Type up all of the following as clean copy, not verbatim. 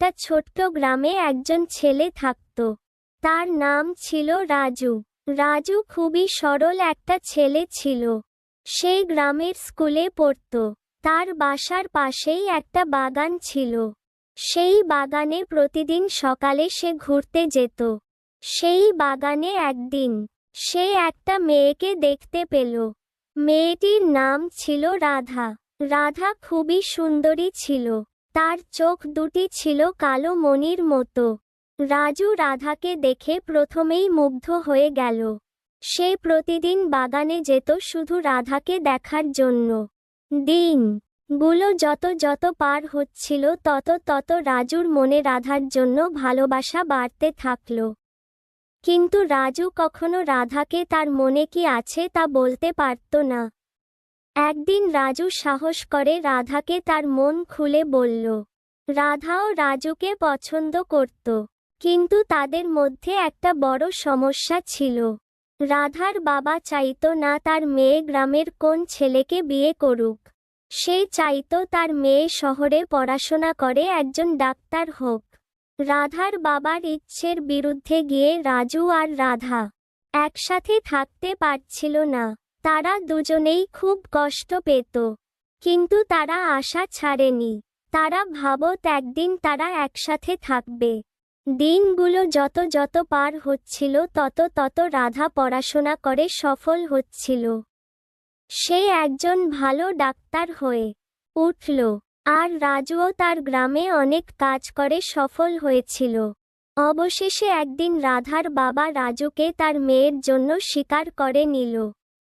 একটা ছোট্ট গ্রামে একজন ছেলে থাকত। তার নাম ছিল রাজু। রাজু খুবই সরল একটা ছেলে ছিল। সেই গ্রামের স্কুলে পড়ত। তার বাসার পাশেই একটা বাগান ছিল। সেই বাগানে প্রতিদিন সকালে সে ঘুরতে যেত। সেই বাগানে একদিন সে একটা মেয়েকে দেখতে পেল। মেয়েটির নাম ছিল রাধা। রাধা খুবই সুন্দরী ছিল। তার চোখ দুটি ছিল কালো মণির মতো। রাজু রাধাকে দেখে প্রথমেই মুগ্ধ হয়ে গেল। সে প্রতিদিন বাগানে যেত শুধু রাধাকে দেখার জন্য। দিনগুলো যত যত পার হচ্ছিল তত তত রাজুর মনে রাধার জন্য ভালোবাসা বাড়তে থাকল। কিন্তু রাজু কখনো রাধাকে তার মনে কি আছে তা বলতে পারত না। একদিন রাজু সাহস করে রাধাকে তার মন খুলে বলল। রাধাও রাজুকে পছন্দ করত, কিন্তু তাদের মধ্যে একটা বড় সমস্যা ছিল। রাধার বাবা চাইতো না তার মেয়ে গ্রামের কোন ছেলেকে বিয়ে করুক। সে চাইতো তার মেয়ে শহরে পড়াশোনা করে একজন ডাক্তার হোক। রাধার বাবার ইচ্ছের বিরুদ্ধে গিয়ে রাজু আর রাধা একসাথে থাকতে পারছিল না। তারা দুজনেই খুব কষ্ট পেত, কিন্তু তারা আশা ছাড়েনি। তারা ভাবত একদিন তারা একসাথে থাকবে। দিনগুলো যত যত পার হচ্ছিল তত তত রাধা পড়াশোনা করে সফল হচ্ছিল। সে একজন ভালো ডাক্তার হয়ে উঠল, আর রাজুও তার গ্রামে অনেক কাজ করে সফল হয়েছিল। অবশেষে একদিন রাধার বাবা রাজুকে তার মেয়ের জন্য স্বীকার করে নিল,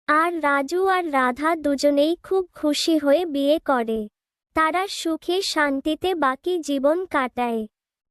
আর রাজু আর রাধা দুজনেই খুব খুশি হয়ে বিয়ে করে। তারা সুখে শান্তিতে বাকি জীবন কাটায়।